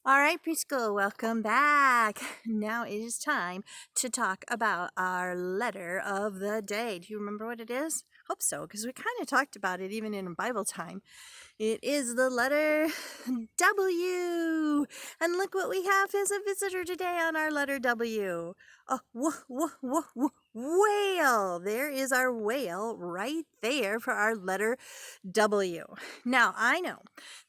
All right, preschool, welcome back. Now it is time to talk about our letter of the day. Do you remember what it is? Hope so, because we kind of talked about it even in Bible time. It is the letter W. And look what we have as a visitor today on our letter W. A whale. There is our whale right there for our letter W. Now, I know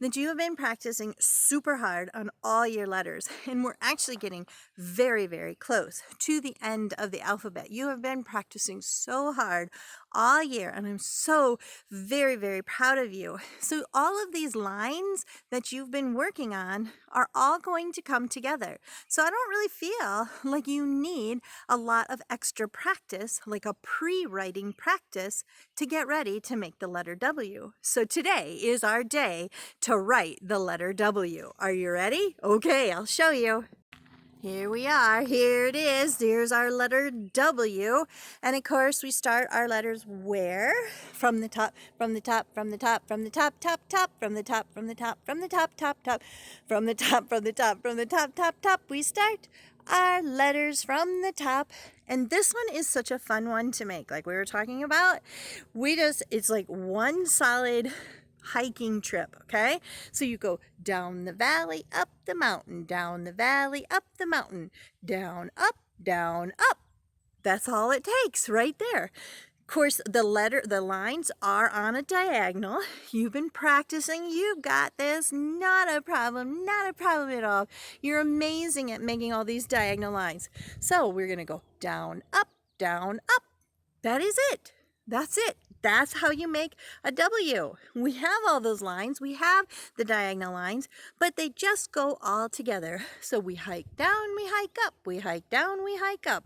that you have been practicing super hard on all your letters, and we're actually getting very, very close to the end of the alphabet. You have been practicing so hard all year, and I'm so very, very proud of you. So, all of these lines that you've been working on are all going to come together. So, I don't really feel like you need a lot of extra practice, like a pre writing practice, to get ready to make the letter W. So, today is our day to write the letter W. Are you ready? Okay, I'll show you. Here we are. Here it is. There's our letter W. And of course, we start our letters where? From the top, from the top, from the top, from the top, top, top, from the top, from the top, from the top, top, top, from the top, from the top, from the top, top, top. We start our letters from the top. And this one is such a fun one to make. Like we were talking about, it's like one solid hiking trip, okay? So you go down the valley, up the mountain, down the valley, up the mountain, down, up. That's all it takes right there. Of course, the lines are on a diagonal. You've been practicing. You got this. Not a problem. Not a problem at all. You're amazing at making all these diagonal lines. So we're going to go down, up, down, up. That is it. That's it. That's how you make a W. We have all those lines. We have the diagonal lines, but they just go all together. So we hike down, we hike up, we hike down, we hike up.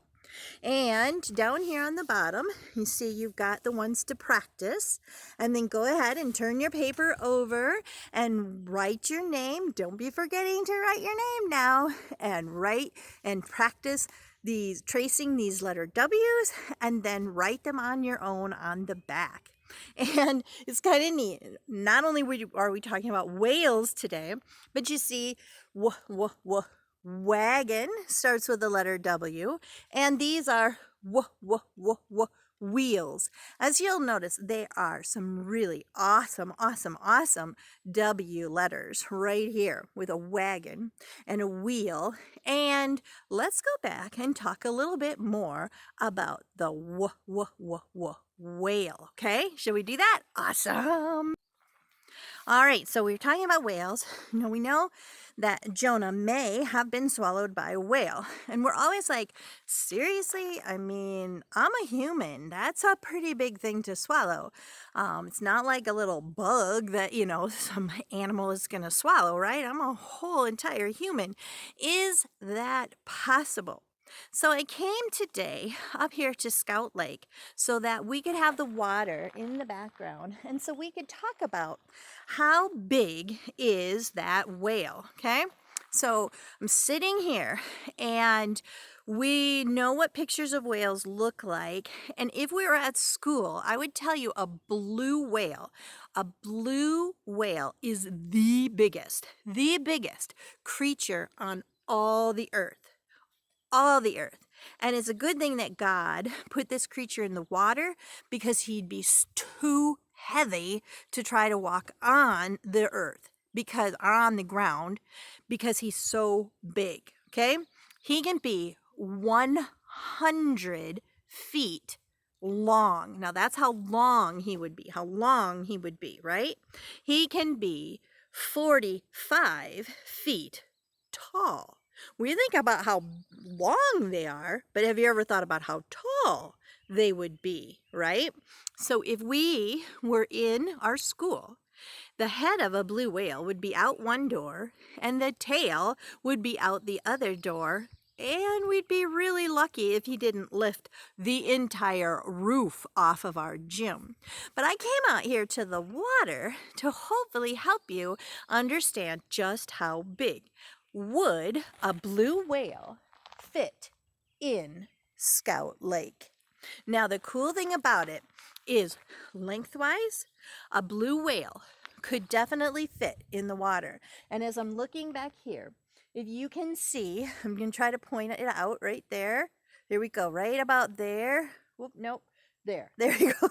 And down here on the bottom, you see you've got the ones to practice. And then go ahead and turn your paper over and write your name. Don't be forgetting to write your name now. And write and practice tracing these letter W's, and then write them on your own on the back. And it's kind of neat. Not only are we talking about whales today, but you see, wagon starts with the letter W, and these are wheels. As you'll notice, there are some really awesome W letters right here with a wagon and a wheel. And let's go back and talk a little bit more about the whale. Okay, should we do that? Awesome. All right, so we're talking about whales. Now we know that Jonah may have been swallowed by a whale. And we're always like, seriously? I mean, I'm a human. That's a pretty big thing to swallow. It's not like a little bug that, some animal is going to swallow, right? I'm a whole entire human. Is that possible? So I came today up here to Scout Lake so that we could have the water in the background and so we could talk about how big is that whale, okay? So I'm sitting here and we know what pictures of whales look like. And if we were at school, I would tell you a blue whale is the biggest creature on all the earth. All the earth. And it's a good thing that God put this creature in the water because he'd be too heavy to try to walk on the earth on the ground because he's so big. Okay? He can be 100 feet long. Now that's how long he would be, right? He can be 45 feet tall. We think about how long they are, but have you ever thought about how tall they would be, right? So if we were in our school, the head of a blue whale would be out one door and the tail would be out the other door. And we'd be really lucky if he didn't lift the entire roof off of our gym. But I came out here to the water to hopefully help you understand just how big. Would a blue whale fit in Scout Lake? Now, the cool thing about it is lengthwise, a blue whale could definitely fit in the water. And as I'm looking back here, if you can see, I'm going to try to point it out right there. There we go, right about there. Whoop, nope, there you go.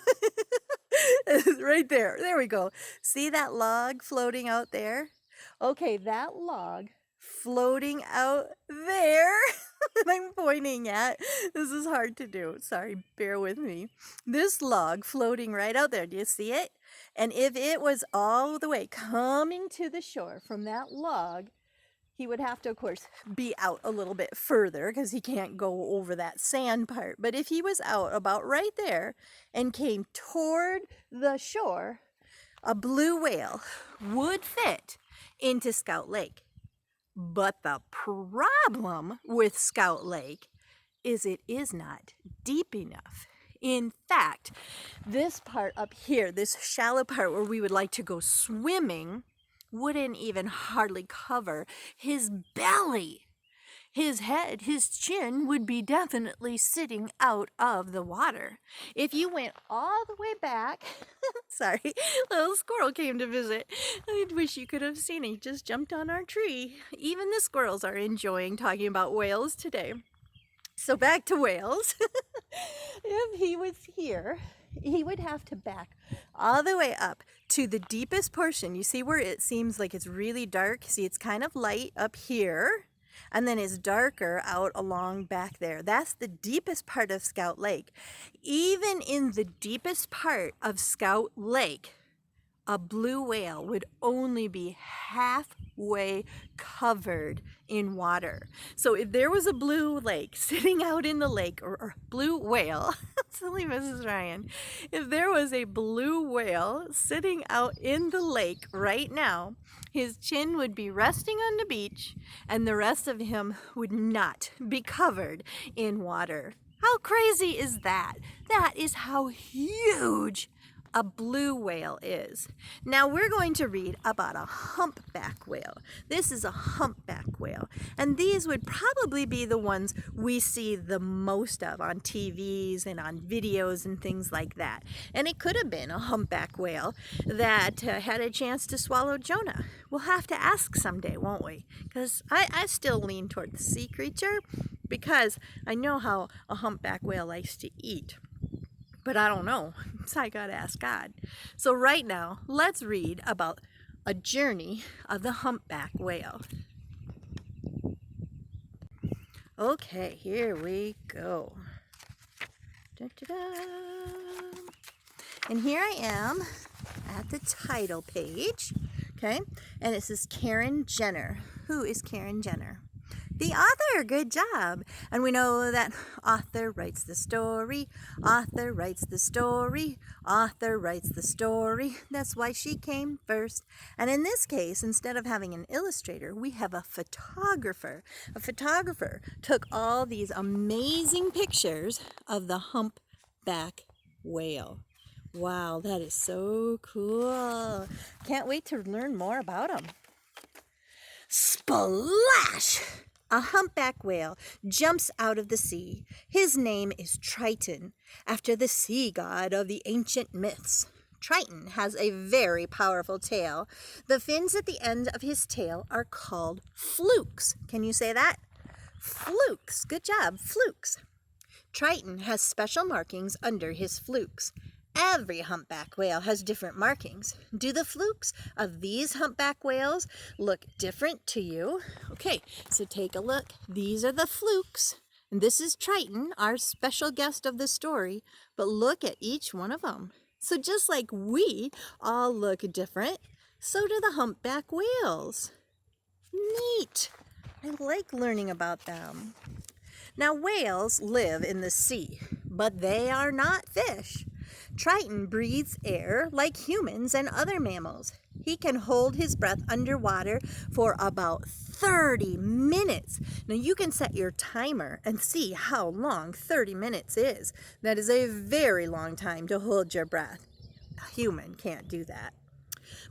Right there, there we go. See that log floating out there? Okay, that log floating out there that I'm pointing at. This is hard to do. Sorry, bear with me. This log floating right out there. Do you see it? And if it was all the way coming to the shore from that log, he would have to, of course, be out a little bit further because he can't go over that sand part. But if he was out about right there and came toward the shore, a blue whale would fit into Scout Lake. But the problem with Scout Lake is it is not deep enough. In fact, this part up here, this shallow part where we would like to go swimming, wouldn't even hardly cover his belly. His head, his chin would be definitely sitting out of the water. If you went all the way back, sorry, little squirrel came to visit. I wish you could have seen it. He just jumped on our tree. Even the squirrels are enjoying talking about whales today. So back to whales. If he was here, he would have to back all the way up to the deepest portion. You see where it seems like it's really dark? See, it's kind of light up here, and then it's darker out along back there. That's the deepest part of Scout Lake. Even in the deepest part of Scout Lake, a blue whale would only be halfway covered in water. So if there was a blue lake sitting out in the lake, or blue whale, silly Mrs. Ryan, if there was a blue whale sitting out in the lake right now, his chin would be resting on the beach and the rest of him would not be covered in water. How crazy is that? That is how huge a blue whale is. Now we're going to read about a humpback whale. This is a humpback whale, and these would probably be the ones we see the most of on TVs and on videos and things like that. And it could have been a humpback whale that had a chance to swallow Jonah. We'll have to ask someday, won't we? Because I still lean toward the sea creature because I know how a humpback whale likes to eat. But I don't know, so I gotta ask God. So right now, let's read about a journey of the humpback whale. Okay, here we go. Da-da-da. And here I am at the title page, okay? And it says Karen Jenner. Who is Karen Jenner? The author, good job. And we know that author writes the story, author writes the story, author writes the story. That's why she came first. And in this case, instead of having an illustrator, we have a photographer. A photographer took all these amazing pictures of the humpback whale. Wow, that is so cool. Can't wait to learn more about them. Splash! A humpback whale jumps out of the sea. His name is Triton, after the sea god of the ancient myths. Triton has a very powerful tail. The fins at the end of his tail are called flukes. Can you say that? Flukes. Good job. Flukes. Triton has special markings under his flukes. Every humpback whale has different markings. Do the flukes of these humpback whales look different to you? Okay, so take a look. These are the flukes. And this is Triton, our special guest of the story. But look at each one of them. So just like we all look different, so do the humpback whales. Neat. I like learning about them. Now, whales live in the sea, but they are not fish. Triton breathes air like humans and other mammals. He can hold his breath underwater for about 30 minutes. Now you can set your timer and see how long 30 minutes is. That is a very long time to hold your breath. A human can't do that.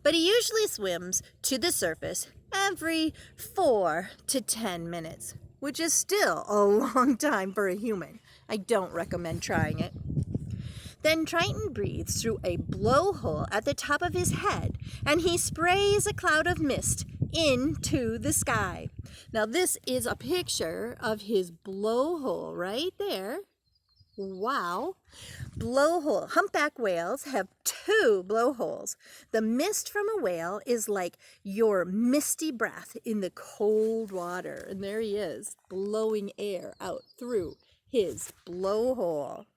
But he usually swims to the surface every 4 to 10 minutes, which is still a long time for a human. I don't recommend trying it. Then Triton breathes through a blowhole at the top of his head, and he sprays a cloud of mist into the sky. Now this is a picture of his blowhole right there. Wow. Blowhole. Humpback whales have two blowholes. The mist from a whale is like your misty breath in the cold water. And there he is, blowing air out through his blowhole.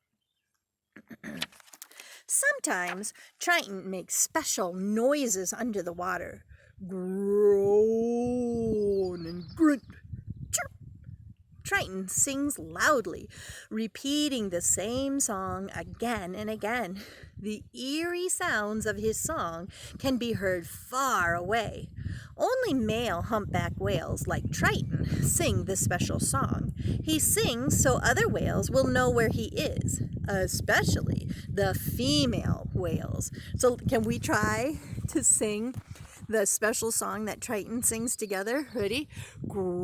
Sometimes Triton makes special noises under the water. Groan and grunt. Chirp. Triton sings loudly, repeating the same song again and again. The eerie sounds of his song can be heard far away. Only male humpback whales like Triton sing this special song. He sings so other whales will know where he is, especially the female whales. So can we try to sing the special song that Triton sings together? Ready? Groan,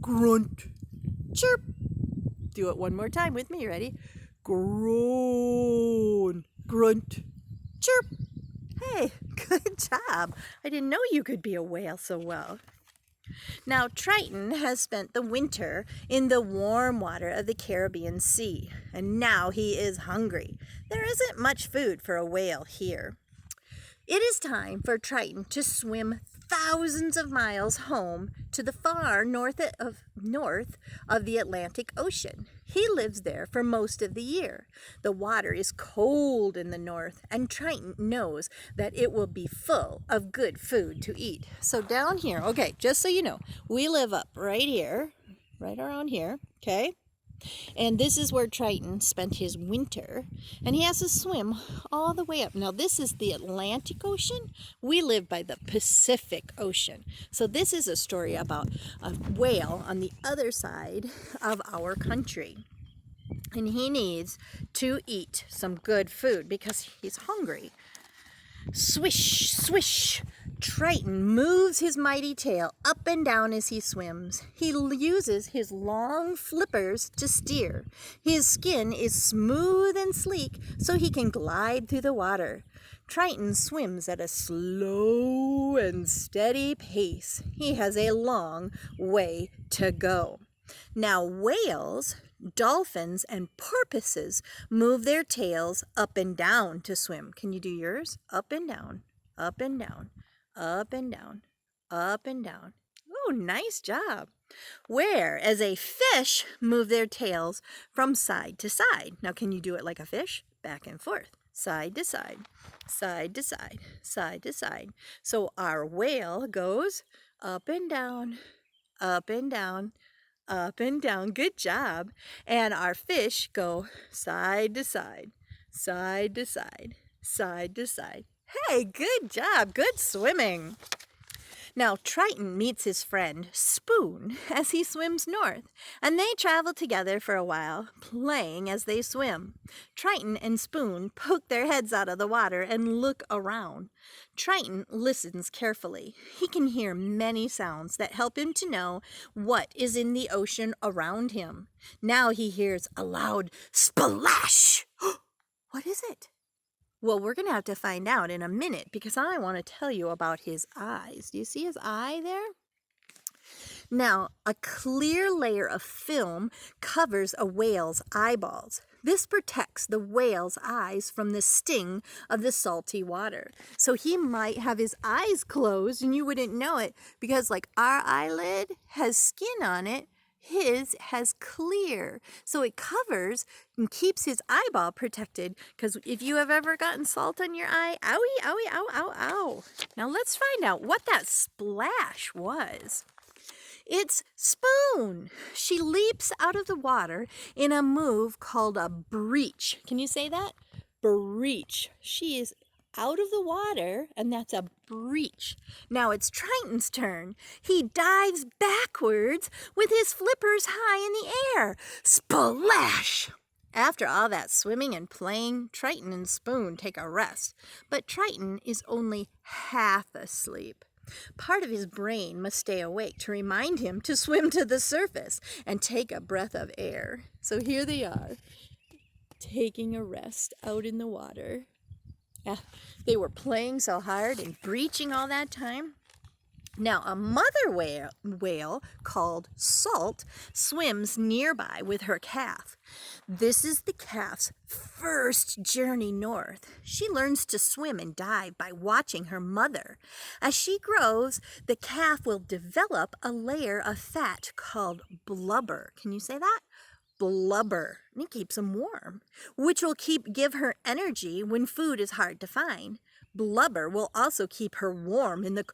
grunt, chirp. Do it one more time with me. Ready? Groan, grunt, chirp. Hey, good job. I didn't know you could be a whale so well. Now, Triton has spent the winter in the warm water of the Caribbean Sea, and now he is hungry. There isn't much food for a whale here. It is time for Triton to swim thousands of miles home to the far north of the Atlantic Ocean. He lives there for most of the year. The water is cold in the north, and Triton knows that it will be full of good food to eat. So down here, okay, just so you know, we live up right here, right around here, okay? And this is where Triton spent his winter, and he has to swim all the way up. Now, this is the Atlantic Ocean. We live by the Pacific Ocean. So this is a story about a whale on the other side of our country. And he needs to eat some good food because he's hungry. Swish, swish. Triton moves his mighty tail up and down as he swims. He uses his long flippers to steer. His skin is smooth and sleek, so he can glide through the water. Triton swims at a slow and steady pace. He has a long way to go. Now, whales, dolphins, and porpoises move their tails up and down to swim. Can you do yours? Up and down, up and down, up and down, up and down. Oh, nice job. Whereas a fish move their tails from side to side. Now, can you do it like a fish? Back and forth, side to side, side to side, side to side. So our whale goes up and down, up and down, up and down. Good job. And our fish go side to side, side to side, side to side. Hey, good job. Good swimming. Now, Triton meets his friend Spoon as he swims north, and they travel together for a while, playing as they swim. Triton and Spoon poke their heads out of the water and look around. Triton listens carefully. He can hear many sounds that help him to know what is in the ocean around him. Now he hears a loud splash. What is it? Well, we're going to have to find out in a minute because I want to tell you about his eyes. Do you see his eye there? Now, a clear layer of film covers a whale's eyeballs. This protects the whale's eyes from the sting of the salty water. So he might have his eyes closed and you wouldn't know it because like our eyelid has skin on it, his has clear. So it covers and keeps his eyeball protected because if you have ever gotten salt on your eye, owie, owie, ow, ow, ow. Now let's find out what that splash was. It's Spoon. She leaps out of the water in a move called a breach. Can you say that? Breach. She is out of the water, and that's a breach. Now it's Triton's turn. He dives backwards with his flippers high in the air. Splash! After all that swimming and playing, Triton and Spoon take a rest. But Triton is only half asleep. Part of his brain must stay awake to remind him to swim to the surface and take a breath of air. So here they are, taking a rest out in the water. They were playing so hard and breaching all that time. Now, a mother whale called Salt swims nearby with her calf. This is the calf's first journey north. She learns to swim and dive by watching her mother. As she grows, the calf will develop a layer of fat called blubber. Can you say that? Blubber. And it keeps them warm, which will give her energy when food is hard to find. Blubber will also keep her warm in the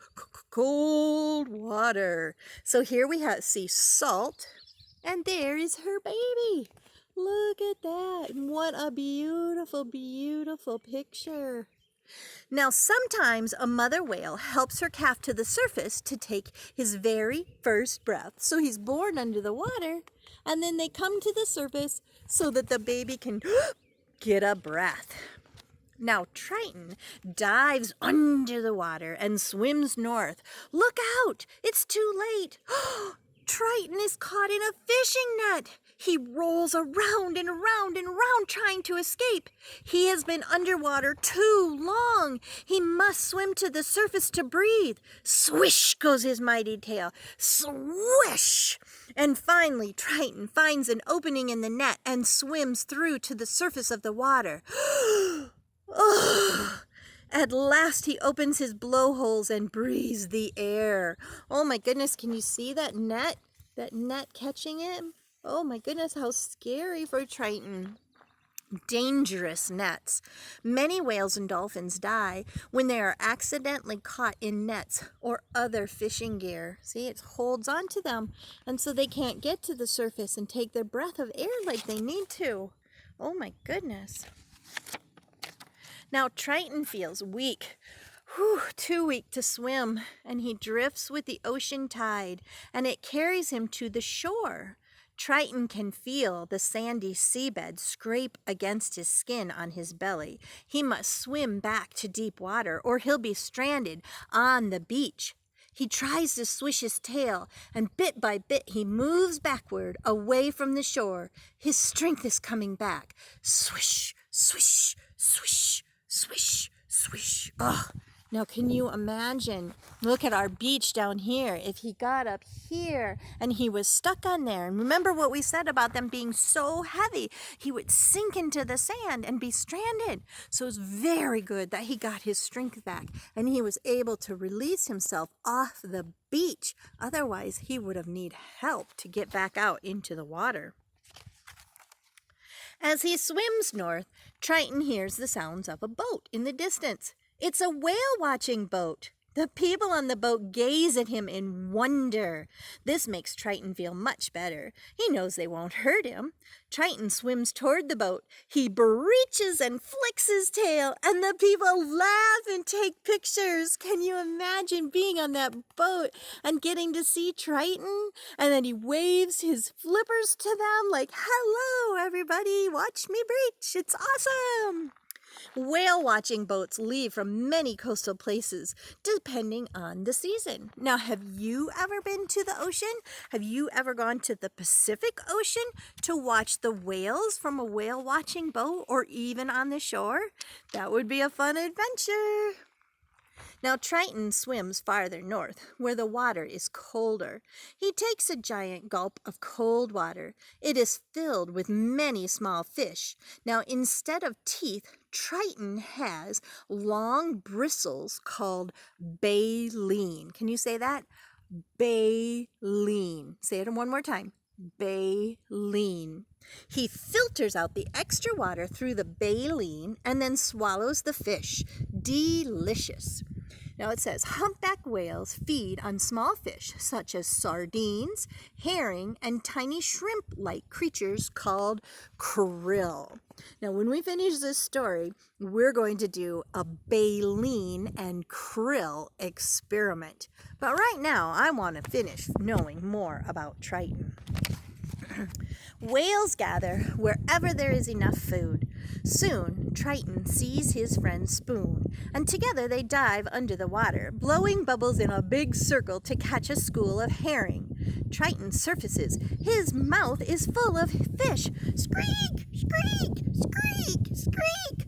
cold water. So here we see Salt, and there is her baby. Look at that. What a beautiful, beautiful picture. Now, sometimes a mother whale helps her calf to the surface to take his very first breath. So he's born under the water, and then they come to the surface so that the baby can get a breath. Now, Triton dives under the water and swims north. Look out! It's too late. Triton is caught in a fishing net. He rolls around and around and around trying to escape. He has been underwater too long. He must swim to the surface to breathe. Swish goes his mighty tail. Swish! And finally, Triton finds an opening in the net and swims through to the surface of the water. Oh, at last he opens his blowholes and breathes the air. Oh my goodness, can you see that net? That net catching him? Oh my goodness, how scary for Triton. Dangerous nets. Many whales and dolphins die when they are accidentally caught in nets or other fishing gear. See, it holds on to them, and so they can't get to the surface and take their breath of air like they need to. Oh my goodness. Now, Triton feels weak, too weak to swim, and he drifts with the ocean tide, and it carries him to the shore. Triton can feel the sandy seabed scrape against his skin on his belly. He must swim back to deep water, or he'll be stranded on the beach. He tries to swish his tail, and bit by bit he moves backward away from the shore. His strength is coming back. Swish, swish, swish. Swish, swish. Oh, now can you imagine? Look at our beach down here. If he got up here and he was stuck on there, and remember what we said about them being so heavy, he would sink into the sand and be stranded. So it's very good that he got his strength back and he was able to release himself off the beach. Otherwise, he would have needed help to get back out into the water. As he swims north, Triton hears the sounds of a boat in the distance. It's a whale-watching boat. The people on the boat gaze at him in wonder. This makes Triton feel much better. He knows they won't hurt him. Triton swims toward the boat. He breaches and flicks his tail, and the people laugh and take pictures. Can you imagine being on that boat and getting to see Triton? And then he waves his flippers to them like, "Hello, everybody, watch me breach. It's awesome." Whale-watching boats leave from many coastal places, depending on the season. Now, have you ever been to the ocean? Have you ever gone to the Pacific Ocean to watch the whales from a whale-watching boat, or even on the shore? That would be a fun adventure. Now, Triton swims farther north, where the water is colder. He takes a giant gulp of cold water. It is filled with many small fish. Now, instead of teeth, Triton has long bristles called baleen. Can you say that? Baleen. Say it one more time. Baleen. He filters out the extra water through the baleen and then swallows the fish. Delicious. Now it says humpback whales feed on small fish such as sardines, herring, and tiny shrimp-like creatures called krill. Now when we finish this story, we're going to do a baleen and krill experiment. But right now, I want to finish knowing more about Triton. Whales gather wherever there is enough food. Soon, Triton sees his friend Spoon, and together they dive under the water, blowing bubbles in a big circle to catch a school of herring. Triton surfaces. His mouth is full of fish. Squeak, squeak, squeak, squeak.